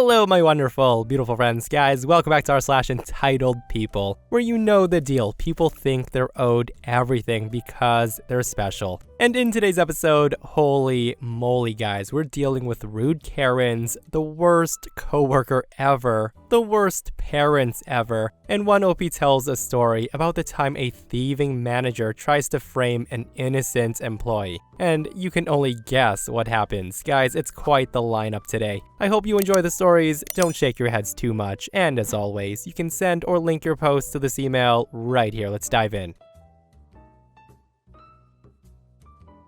Hello, my wonderful, beautiful friends, guys. Welcome back to r/EntitledPeople, where you know the deal. People think they're owed everything because they're special. And in today's episode, holy moly, guys, we're dealing with rude Karens, the worst coworker ever, the worst parents ever, and one OP tells a story about the time a thieving manager tries to frame an innocent employee. And you can only guess what happens. Guys, it's quite the lineup today. I hope you enjoy the stories, don't shake your heads too much, and as always, you can send or link your posts to this email right here. Let's dive in.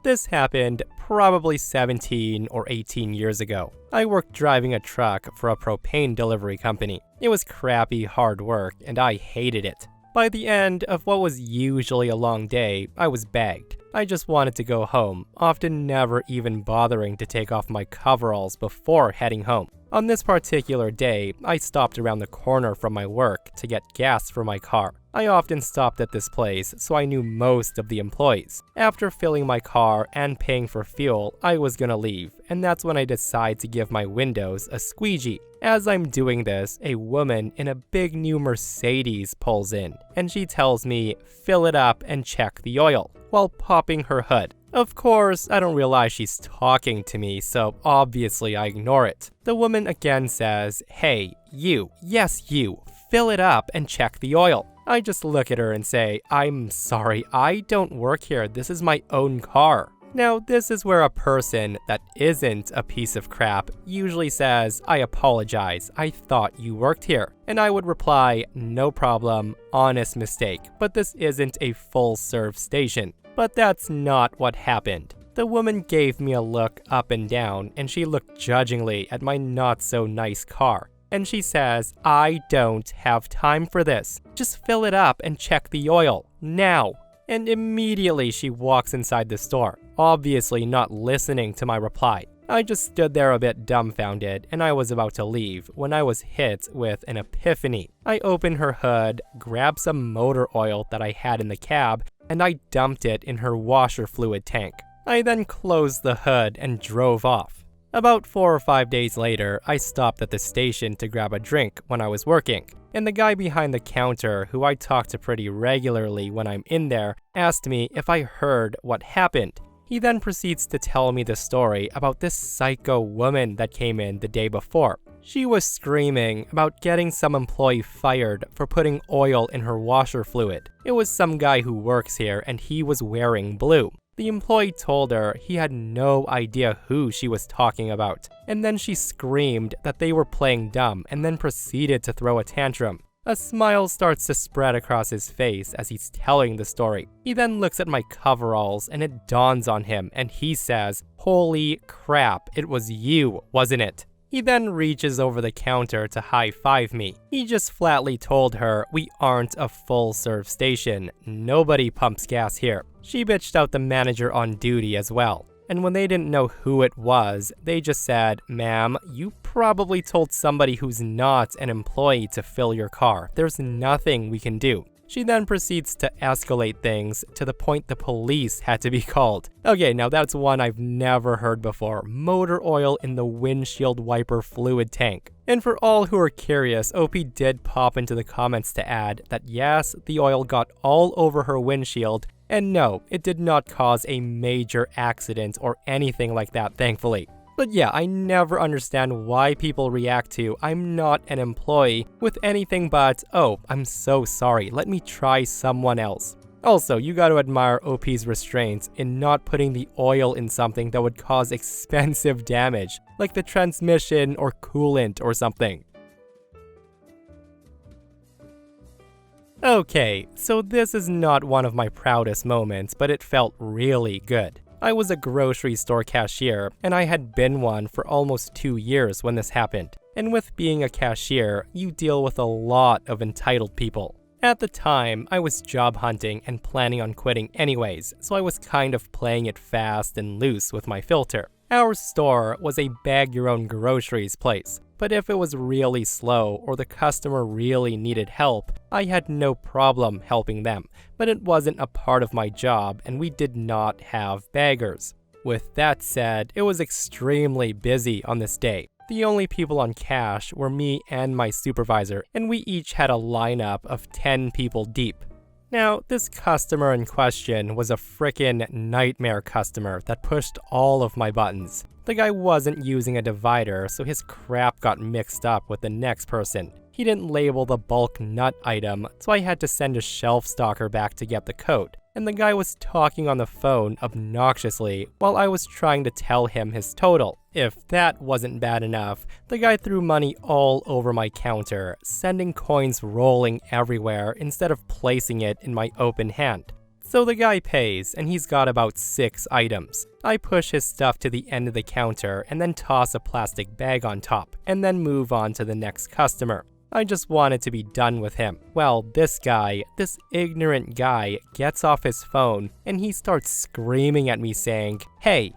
This happened probably 17 or 18 years ago. I worked driving a truck for a propane delivery company. It was crappy, hard work, and I hated it. By the end of what was usually a long day, I was bagged. I just wanted to go home, often never even bothering to take off my coveralls before heading home. On this particular day, I stopped around the corner from my work to get gas for my car. I often stopped at this place, so I knew most of the employees. After filling my car and paying for fuel, I was gonna leave, and that's when I decide to give my windows a squeegee. As I'm doing this, a woman in a big new Mercedes pulls in, and she tells me, fill it up and check the oil, while popping her hood. Of course, I don't realize she's talking to me, so obviously I ignore it. The woman again says, hey, you, yes you, fill it up and check the oil. I just look at her and say, I'm sorry, I don't work here, this is my own car. Now, this is where a person that isn't a piece of crap usually says, I apologize, I thought you worked here. And I would reply, no problem, honest mistake, but this isn't a full-serve station. But that's not what happened. The woman gave me a look up and down, and she looked judgingly at my not-so-nice car. And she says, I don't have time for this. Just fill it up and check the oil, now. And immediately she walks inside the store, obviously not listening to my reply. I just stood there a bit dumbfounded, and I was about to leave when I was hit with an epiphany. I opened her hood, grabbed some motor oil that I had in the cab, and I dumped it in her washer fluid tank. I then closed the hood and drove off. About 4 or 5 days later, I stopped at the station to grab a drink when I was working, and the guy behind the counter, who I talk to pretty regularly when I'm in there, asked me if I heard what happened. He then proceeds to tell me the story about this psycho woman that came in the day before. She was screaming about getting some employee fired for putting oil in her washer fluid. It was some guy who works here and he was wearing blue. The employee told her he had no idea who she was talking about, and then she screamed that they were playing dumb and then proceeded to throw a tantrum. A smile starts to spread across his face as he's telling the story. He then looks at my coveralls and it dawns on him and he says, holy crap, it was you, wasn't it? He then reaches over the counter to high-five me. He just flatly told her, we aren't a full-serve station. Nobody pumps gas here. She bitched out the manager on duty as well. And when they didn't know who it was, they just said, ma'am, you probably told somebody who's not an employee to fill your car. There's nothing we can do. She then proceeds to escalate things to the point the police had to be called. Okay, now that's one I've never heard before. Motor oil in the windshield wiper fluid tank. And for all who are curious, OP did pop into the comments to add that yes, the oil got all over her windshield, and no, it did not cause a major accident or anything like that, thankfully. But yeah, I never understand why people react to, I'm not an employee, with anything but, oh, I'm so sorry, let me try someone else. Also, you gotta admire OP's restraints in not putting the oil in something that would cause expensive damage, like the transmission or coolant or something. Okay, so this is not one of my proudest moments, but it felt really good. I was a grocery store cashier, and I had been one for almost 2 years when this happened. And with being a cashier, you deal with a lot of entitled people. At the time, I was job hunting and planning on quitting anyways, so I was kind of playing it fast and loose with my filter. Our store was a bag-your-own-groceries place, but if it was really slow or the customer really needed help, I had no problem helping them, but it wasn't a part of my job and we did not have baggers. With that said, it was extremely busy on this day. The only people on cash were me and my supervisor, and we each had a lineup of 10 people deep. Now, this customer in question was a frickin' nightmare customer that pushed all of my buttons. The guy wasn't using a divider, so his crap got mixed up with the next person. He didn't label the bulk nut item, so I had to send a shelf stalker back to get the code. And the guy was talking on the phone obnoxiously while I was trying to tell him his total. If that wasn't bad enough, the guy threw money all over my counter, sending coins rolling everywhere instead of placing it in my open hand. So the guy pays, and he's got about 6 items. I push his stuff to the end of the counter and then toss a plastic bag on top, and then move on to the next customer. I just wanted to be done with him. Well, this ignorant guy, gets off his phone and he starts screaming at me saying, "Hey,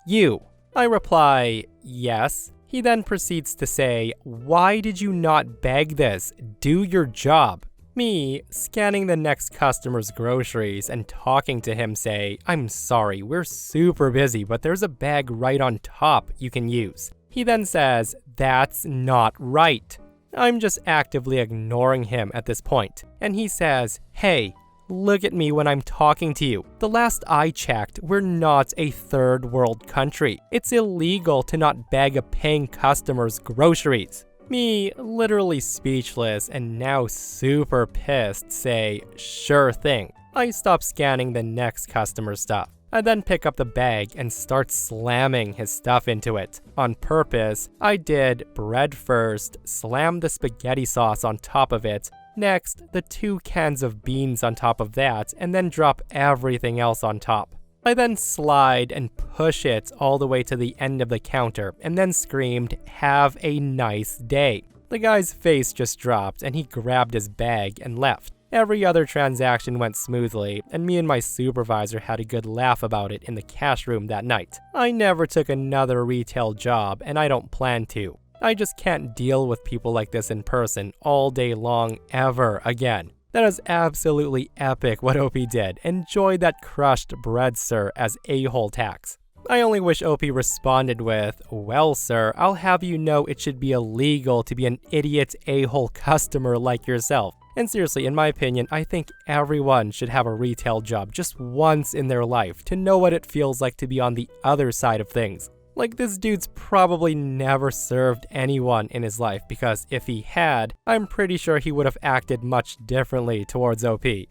you!" I reply, "Yes." He then proceeds to say, "Why did you not bag this? Do your job." Me, scanning the next customer's groceries and talking to him, say, "I'm sorry, we're super busy, but there's a bag right on top you can use." He then says, "That's not right." I'm just actively ignoring him at this point, and he says, "Hey, look at me when I'm talking to you. The last I checked, we're not a third world country. It's illegal to not bag a paying customer's groceries." Me, literally speechless and now super pissed, say, "Sure thing." I stop scanning the next customer's stuff. I then pick up the bag and start slamming his stuff into it. On purpose, I did bread first, slam the spaghetti sauce on top of it, next the 2 cans of beans on top of that, and then drop everything else on top. I then slide and push it all the way to the end of the counter and then screamed, "Have a nice day." The guy's face just dropped and he grabbed his bag and left. Every other transaction went smoothly, and me and my supervisor had a good laugh about it in the cash room that night. I never took another retail job, and I don't plan to. I just can't deal with people like this in person all day long ever again. That is absolutely epic what OP did. Enjoy that crushed bread, sir, as a-hole tax. I only wish OP responded with, "Well, sir, I'll have you know it should be illegal to be an idiot a-hole customer like yourself." And seriously, in my opinion, I think everyone should have a retail job just once in their life to know what it feels like to be on the other side of things. Like, this dude's probably never served anyone in his life, because if he had, I'm pretty sure he would have acted much differently towards OP.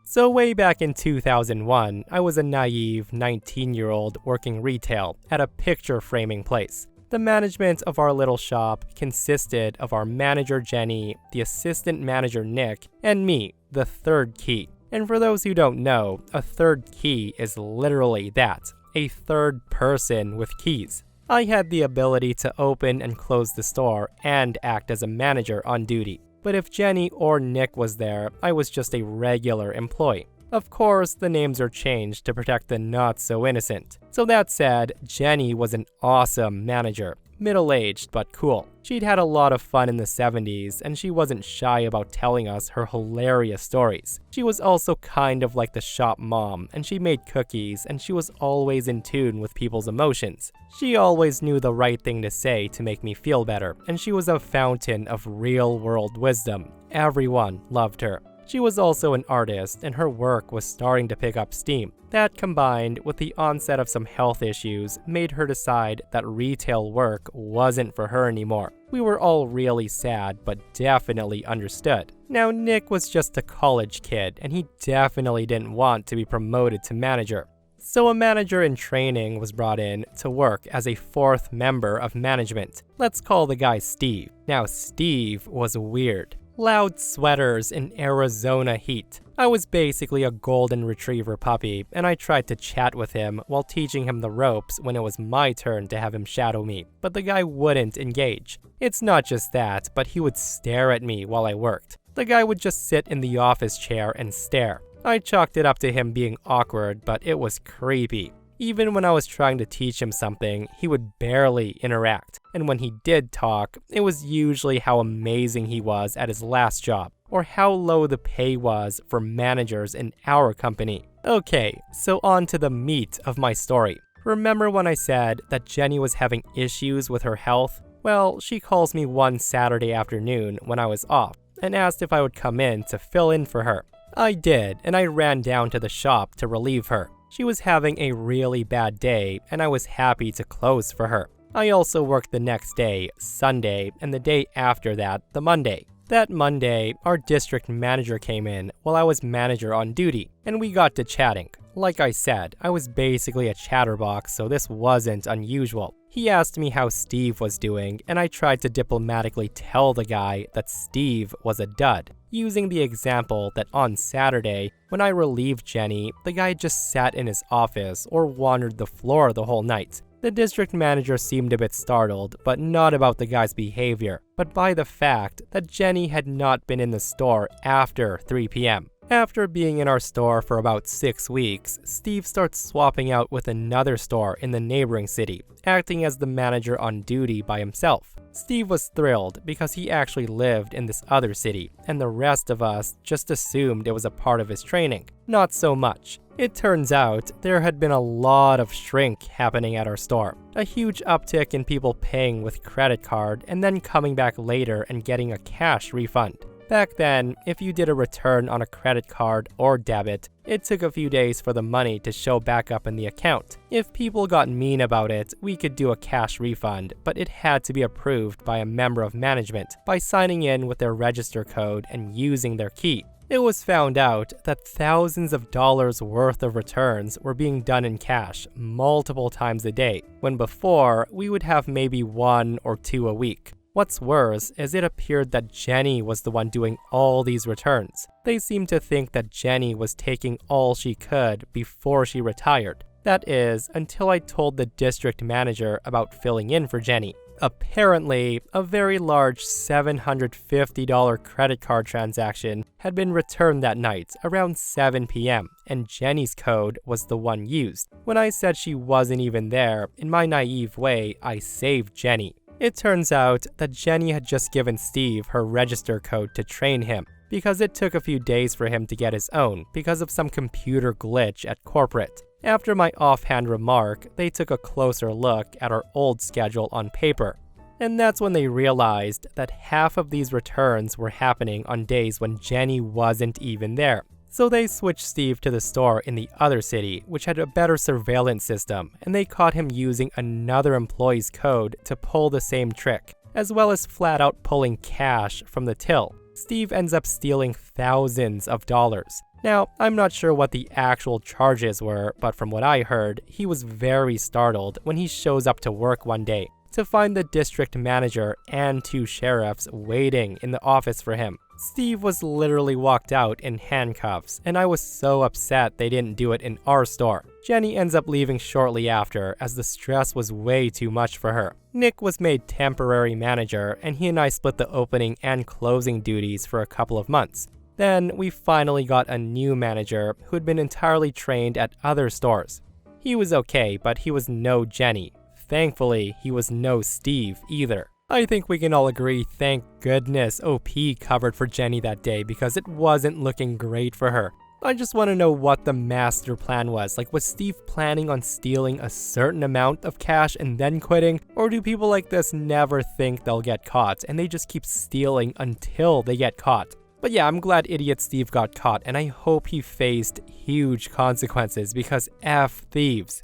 So way back in 2001, I was a naive 19-year-old working retail at a picture framing place. The management of our little shop consisted of our manager Jenny, the assistant manager Nick, and me, the third key. And for those who don't know, a third key is literally that, a third person with keys. I had the ability to open and close the store and act as a manager on duty. But if Jenny or Nick was there, I was just a regular employee. Of course, the names are changed to protect the not-so-innocent. So that said, Jenny was an awesome manager. Middle-aged, but cool. She'd had a lot of fun in the 70s, and she wasn't shy about telling us her hilarious stories. She was also kind of like the shop mom, and she made cookies, and she was always in tune with people's emotions. She always knew the right thing to say to make me feel better, and she was a fountain of real-world wisdom. Everyone loved her. She was also an artist, and her work was starting to pick up steam. That, combined with the onset of some health issues, made her decide that retail work wasn't for her anymore. We were all really sad, but definitely understood. Now, Nick was just a college kid, and he definitely didn't want to be promoted to manager. So a manager in training was brought in to work as a 4th member of management. Let's call the guy Steve. Now, Steve was weird. Loud sweaters in Arizona heat. I was basically a golden retriever puppy, and I tried to chat with him while teaching him the ropes when it was my turn to have him shadow me, but the guy wouldn't engage. It's not just that, but he would stare at me while I worked. The guy would just sit in the office chair and stare. I chalked it up to him being awkward, but it was creepy. Even when I was trying to teach him something, he would barely interact. And when he did talk, it was usually how amazing he was at his last job, or how low the pay was for managers in our company. Okay, so on to the meat of my story. Remember when I said that Jenny was having issues with her health? Well, she calls me one Saturday afternoon when I was off and asked if I would come in to fill in for her. I did, and I ran down to the shop to relieve her. She was having a really bad day, and I was happy to close for her. I also worked the next day, Sunday, and the day after that, the Monday. That Monday, our district manager came in while I was manager on duty, and we got to chatting. Like I said, I was basically a chatterbox, so this wasn't unusual. He asked me how Steve was doing, and I tried to diplomatically tell the guy that Steve was a dud, using the example that on Saturday, when I relieved Jenny, the guy just sat in his office or wandered the floor the whole night. The district manager seemed a bit startled, but not about the guy's behavior, but by the fact that Jenny had not been in the store after 3 p.m. After being in our store for about 6 weeks, Steve starts swapping out with another store in the neighboring city, acting as the manager on duty by himself. Steve was thrilled because he actually lived in this other city, and the rest of us just assumed it was a part of his training. Not so much. It turns out there had been a lot of shrink happening at our store. A huge uptick in people paying with credit card and then coming back later and getting a cash refund. Back then, if you did a return on a credit card or debit, it took a few days for the money to show back up in the account. If people got mean about it, we could do a cash refund, but it had to be approved by a member of management by signing in with their register code and using their key. It was found out that thousands of dollars worth of returns were being done in cash multiple times a day, when before we would have maybe 1 or 2 a week. What's worse is it appeared that Jenny was the one doing all these returns. They seemed to think that Jenny was taking all she could before she retired. That is, until I told the district manager about filling in for Jenny. Apparently, a very large $750 credit card transaction had been returned that night around 7 p.m., and Jenny's code was the one used. When I said she wasn't even there, in my naive way, I saved Jenny. It turns out that Jenny had just given Steve her register code to train him, because it took a few days for him to get his own because of some computer glitch at corporate. After my offhand remark, they took a closer look at our old schedule on paper. And that's when they realized that half of these returns were happening on days when Jenny wasn't even there. So they switched Steve to the store in the other city, which had a better surveillance system, and they caught him using another employee's code to pull the same trick, as well as flat out pulling cash from the till. Steve ends up stealing thousands of dollars. Now, I'm not sure what the actual charges were, but from what I heard, he was very startled when he shows up to work one day to find the district manager and 2 sheriffs waiting in the office for him. Steve was literally walked out in handcuffs, and I was so upset they didn't do it in our store. Jenny ends up leaving shortly after, as the stress was way too much for her. Nick was made temporary manager, and he and I split the opening and closing duties for a couple of months. Then we finally got a new manager who had been entirely trained at other stores. He was okay, but he was no Jenny. Thankfully, he was no Steve either. I think we can all agree, thank goodness OP covered for Jenny that day, because it wasn't looking great for her. I just want to know what the master plan was. Like, was Steve planning on stealing a certain amount of cash and then quitting? Or do people like this never think they'll get caught and they just keep stealing until they get caught? But yeah, I'm glad Idiot Steve got caught, and I hope he faced huge consequences, because F thieves.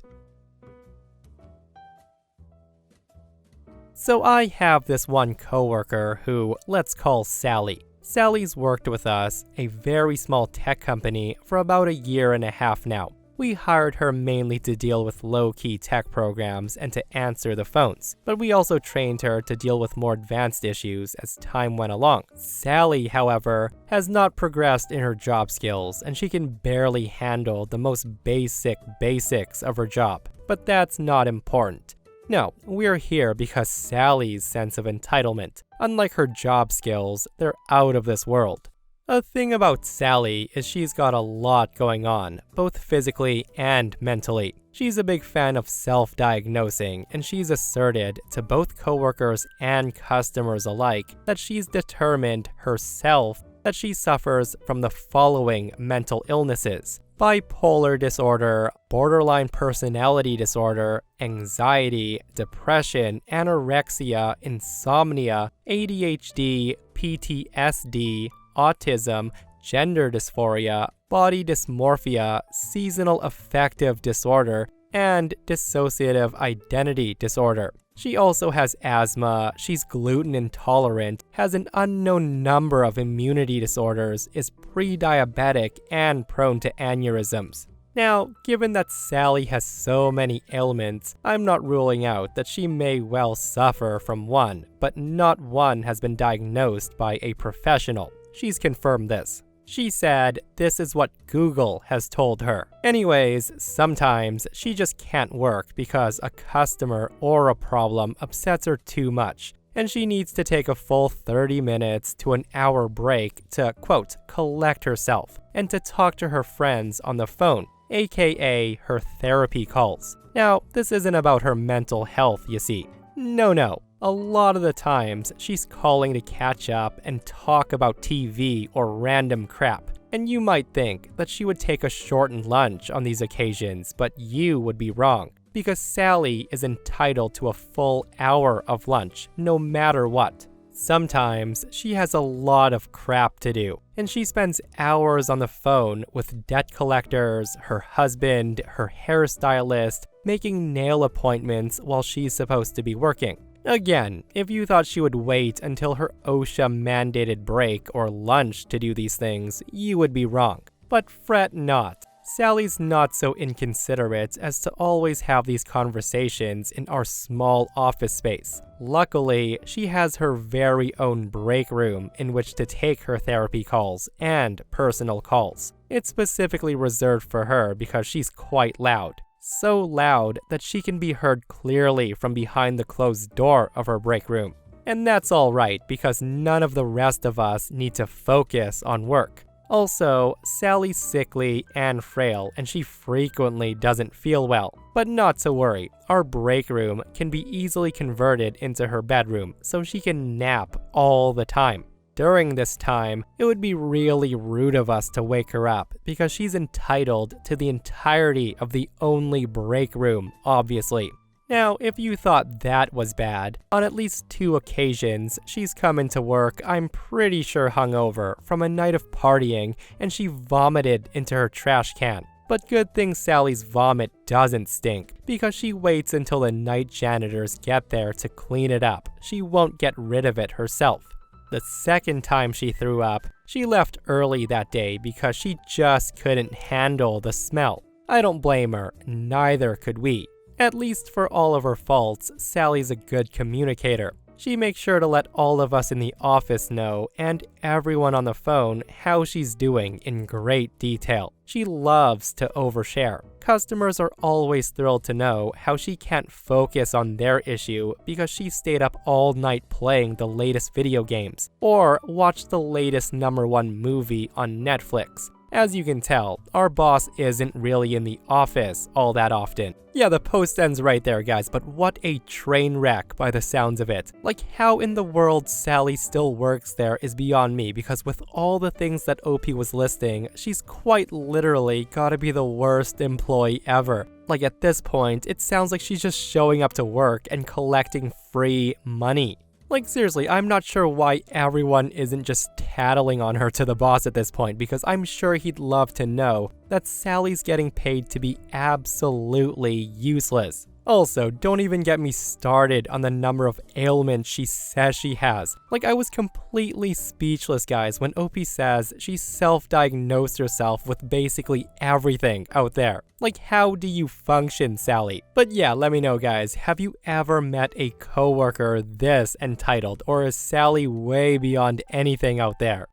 So I have this one coworker who, let's call Sally. Sally's worked with us, a very small tech company, for about 1.5 years now. We hired her mainly to deal with low-key tech programs and to answer the phones, but we also trained her to deal with more advanced issues as time went along. Sally, however, has not progressed in her job skills, and she can barely handle the most basics of her job. But that's not important. No, we're here because Sally's sense of entitlement, unlike her job skills, they're out of this world. A thing about Sally is she's got a lot going on, both physically and mentally. She's a big fan of self-diagnosing, and she's asserted to both coworkers and customers alike that she's determined herself that she suffers from the following mental illnesses: bipolar disorder, borderline personality disorder, anxiety, depression, anorexia, insomnia, ADHD, PTSD, autism, gender dysphoria, body dysmorphia, seasonal affective disorder, and dissociative identity disorder. She also has asthma, she's gluten intolerant, has an unknown number of immunity disorders, is pre-diabetic, and prone to aneurysms. Now, given that Sally has so many ailments, I'm not ruling out that she may well suffer from one, but not one has been diagnosed by a professional. She's confirmed this. She said this is what Google has told her. Anyways, sometimes she just can't work because a customer or a problem upsets her too much, and she needs to take a full 30 minutes to an hour break to, quote, collect herself and to talk to her friends on the phone, aka her therapy calls. Now, this isn't about her mental health, you see. No. A lot of the times, she's calling to catch up and talk about TV or random crap. And you might think that she would take a shortened lunch on these occasions, but you would be wrong. Because Sally is entitled to a full hour of lunch, no matter what. Sometimes, she has a lot of crap to do, and she spends hours on the phone with debt collectors, her husband, her hairstylist, making nail appointments while she's supposed to be working. Again, if you thought she would wait until her OSHA-mandated break or lunch to do these things, you would be wrong. But fret not. Sally's not so inconsiderate as to always have these conversations in our small office space. Luckily, she has her very own break room in which to take her therapy calls and personal calls. It's specifically reserved for her because she's quite loud. So loud that she can be heard clearly from behind the closed door of her break room. And that's alright because none of the rest of us need to focus on work. Also, Sally's sickly and frail and she frequently doesn't feel well. But not to worry, our break room can be easily converted into her bedroom so she can nap all the time. During this time, it would be really rude of us to wake her up because she's entitled to the entirety of the only break room, obviously. Now, if you thought that was bad, on at least 2 occasions, she's come into work, I'm pretty sure hungover, from a night of partying, and she vomited into her trash can. But good thing Sally's vomit doesn't stink, because she waits until the night janitors get there to clean it up. She won't get rid of it herself. The second time she threw up, she left early that day because she just couldn't handle the smell. I don't blame her, neither could we. At least for all of her faults, Sally's a good communicator. She makes sure to let all of us in the office know, and everyone on the phone, how she's doing in great detail. She loves to overshare. Customers are always thrilled to know how she can't focus on their issue because she stayed up all night playing the latest video games, or watched the latest #1 movie on Netflix. As you can tell, our boss isn't really in the office all that often. Yeah, the post ends right there, guys, but what a train wreck by the sounds of it. Like, how in the world Sally still works there is beyond me, because with all the things that OP was listing, she's quite literally gotta be the worst employee ever. Like, at this point, it sounds like she's just showing up to work and collecting free money. Like, seriously, I'm not sure why everyone isn't just tattling on her to the boss at this point, because I'm sure he'd love to know that Sally's getting paid to be absolutely useless. Also, don't even get me started on the number of ailments she says she has. Like, I was completely speechless, guys, when OP says she self-diagnosed herself with basically everything out there. Like, how do you function, Sally? But yeah, let me know, guys, have you ever met a coworker this entitled, or is Sally way beyond anything out there?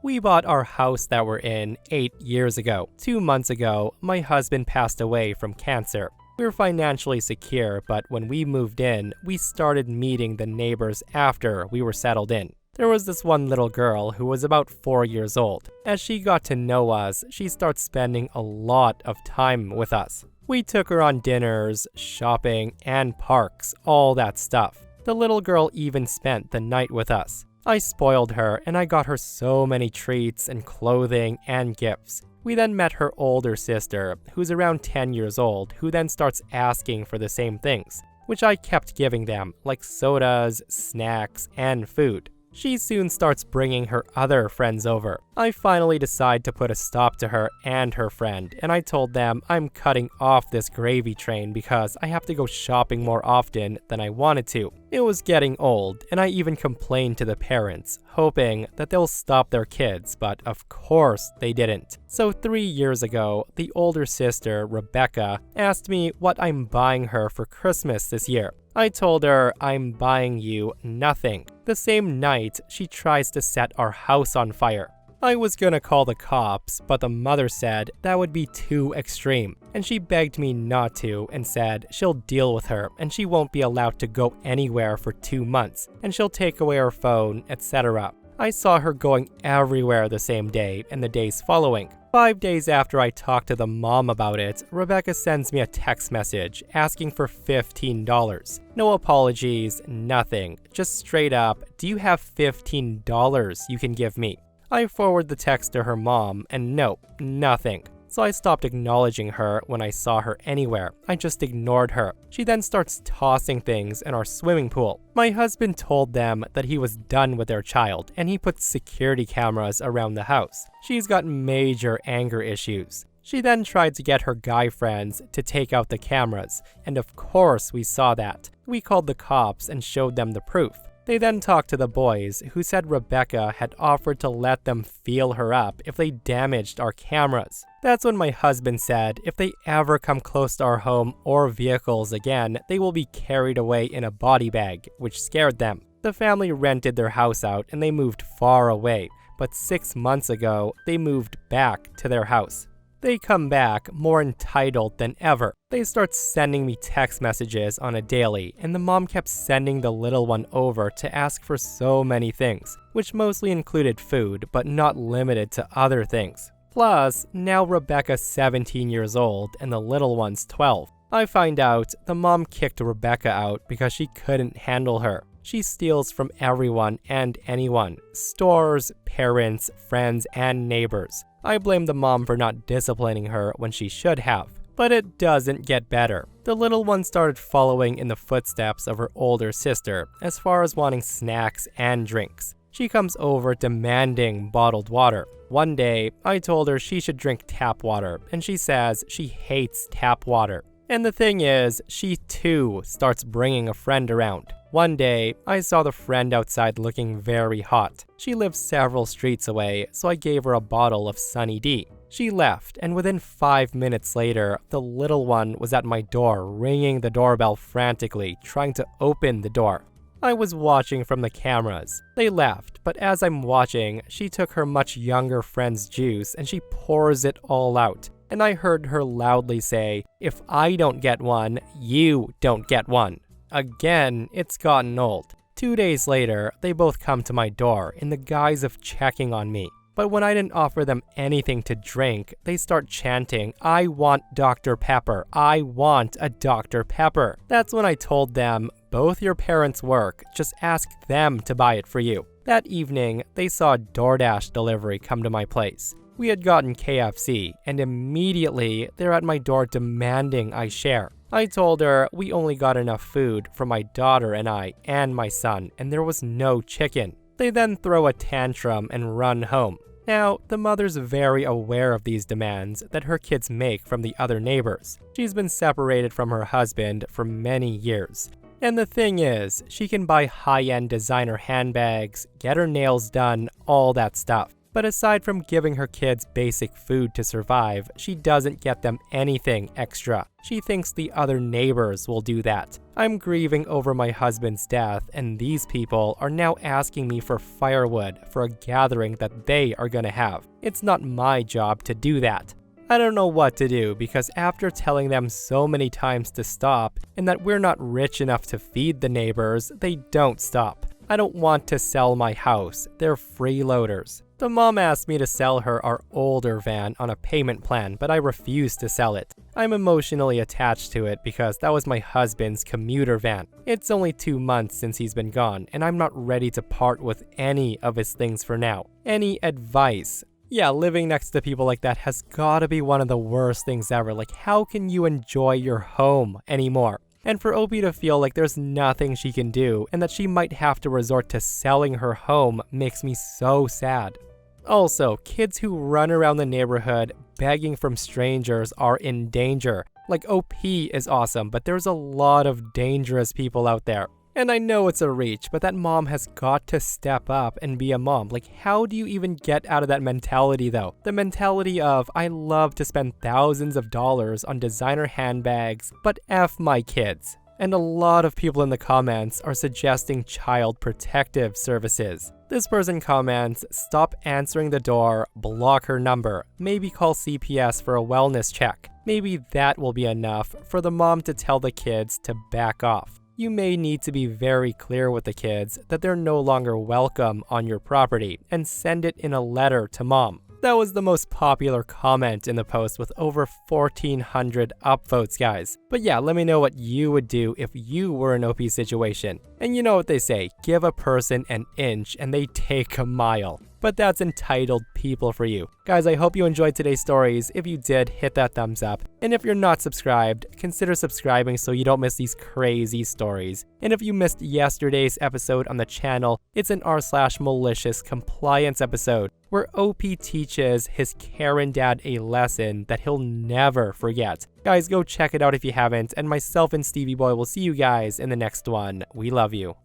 We bought our house that we're in 8 years ago. 2 months ago, my husband passed away from cancer. We were financially secure, but when we moved in, we started meeting the neighbors after we were settled in. There was this one little girl who was about 4 years old. As she got to know us, she started spending a lot of time with us. We took her on dinners, shopping, and parks, all that stuff. The little girl even spent the night with us. I spoiled her and I got her so many treats and clothing and gifts. We then met her older sister, who's around 10 years old, who then starts asking for the same things, which I kept giving them, like sodas, snacks, and food. She soon starts bringing her other friends over. I finally decide to put a stop to her and her friend, and I told them I'm cutting off this gravy train because I have to go shopping more often than I wanted to. It was getting old, and I even complained to the parents, hoping that they'll stop their kids, but of course they didn't. So 3 years ago, the older sister, Rebecca, asked me what I'm buying her for Christmas this year. I told her I'm buying you nothing. The same night, she tries to set our house on fire. I was gonna call the cops, but the mother said that would be too extreme, and she begged me not to and said she'll deal with her and she won't be allowed to go anywhere for 2 months, and she'll take away her phone, etc. I saw her going everywhere the same day and the days following. 5 days after I talked to the mom about it, Rebecca sends me a text message asking for $15. No apologies, nothing. Just straight up, do you have $15 you can give me? I forward the text to her mom, and nope, nothing. So I stopped acknowledging her when I saw her anywhere. I just ignored her. She then starts tossing things in our swimming pool. My husband told them that he was done with their child, and he put security cameras around the house. She's got major anger issues. She then tried to get her guy friends to take out the cameras, and of course we saw that. We called the cops and showed them the proof. They then talked to the boys, who said Rebecca had offered to let them feel her up if they damaged our cameras. That's when my husband said if they ever come close to our home or vehicles again, they will be carried away in a body bag, which scared them. The family rented their house out and they moved far away, but 6 months ago, they moved back to their house. They come back more entitled than ever. They start sending me text messages on a daily, and the mom kept sending the little one over to ask for so many things, which mostly included food, but not limited to other things. Plus, now Rebecca's 17 years old and the little one's 12. I find out the mom kicked Rebecca out because she couldn't handle her. She steals from everyone and anyone, stores, parents, friends, and neighbors. I blame the mom for not disciplining her when she should have. But it doesn't get better. The little one started following in the footsteps of her older sister as far as wanting snacks and drinks. She comes over demanding bottled water. One day, I told her she should drink tap water, and she says she hates tap water. And the thing is, she too starts bringing a friend around. One day, I saw the friend outside looking very hot. She lives several streets away, so I gave her a bottle of Sunny D. She left, and within 5 minutes later, the little one was at my door, ringing the doorbell frantically, trying to open the door. I was watching from the cameras. They left, but as I'm watching, she took her much younger friend's juice and she pours it all out. And I heard her loudly say, "If I don't get one, you don't get one." Again, it's gotten old. 2 days later, they both come to my door in the guise of checking on me. But when I didn't offer them anything to drink, they start chanting, "I want Dr. Pepper. I want a Dr. Pepper." That's when I told them, both your parents work, just ask them to buy it for you. That evening, they saw a DoorDash delivery come to my place. We had gotten KFC, and immediately they're at my door demanding I share. I told her we only got enough food for my daughter and I and my son, and there was no chicken. They then throw a tantrum and run home. Now, the mother's very aware of these demands that her kids make from the other neighbors. She's been separated from her husband for many years. And the thing is, she can buy high-end designer handbags, get her nails done, all that stuff. But aside from giving her kids basic food to survive, she doesn't get them anything extra. She thinks the other neighbors will do that. I'm grieving over my husband's death, and these people are now asking me for firewood for a gathering that they are gonna have. It's not my job to do that. I don't know what to do because after telling them so many times to stop and that we're not rich enough to feed the neighbors, they don't stop. I don't want to sell my house. They're freeloaders. The mom asked me to sell her our older van on a payment plan, but I refused to sell it. I'm emotionally attached to it because that was my husband's commuter van. It's only 2 months since he's been gone, and I'm not ready to part with any of his things for now. Any advice? Yeah, living next to people like that has gotta be one of the worst things ever. Like, how can you enjoy your home anymore? And for Opie to feel like there's nothing she can do and that she might have to resort to selling her home makes me so sad. Also, kids who run around the neighborhood begging from strangers are in danger. Like, OP is awesome, but there's a lot of dangerous people out there. And I know it's a reach, but that mom has got to step up and be a mom. Like, how do you even get out of that mentality though? The mentality of, I love to spend thousands of dollars on designer handbags, but F my kids. And a lot of people in the comments are suggesting child protective services. This person comments, stop answering the door, block her number, maybe call CPS for a wellness check. Maybe that will be enough for the mom to tell the kids to back off. You may need to be very clear with the kids that they're no longer welcome on your property and send it in a letter to mom. That was the most popular comment in the post with over 1,400 upvotes, guys. But yeah, let me know what you would do if you were in OP's situation. And you know what they say, give a person an inch and they take a mile. But that's entitled people for you. Guys, I hope you enjoyed today's stories. If you did, hit that thumbs up. And if you're not subscribed, consider subscribing so you don't miss these crazy stories. And if you missed yesterday's episode on the channel, it's an r/malicious compliance episode where OP teaches his Karen dad a lesson that he'll never forget. Guys, go check it out if you haven't, and myself and Stevie Boy will see you guys in the next one. We love you.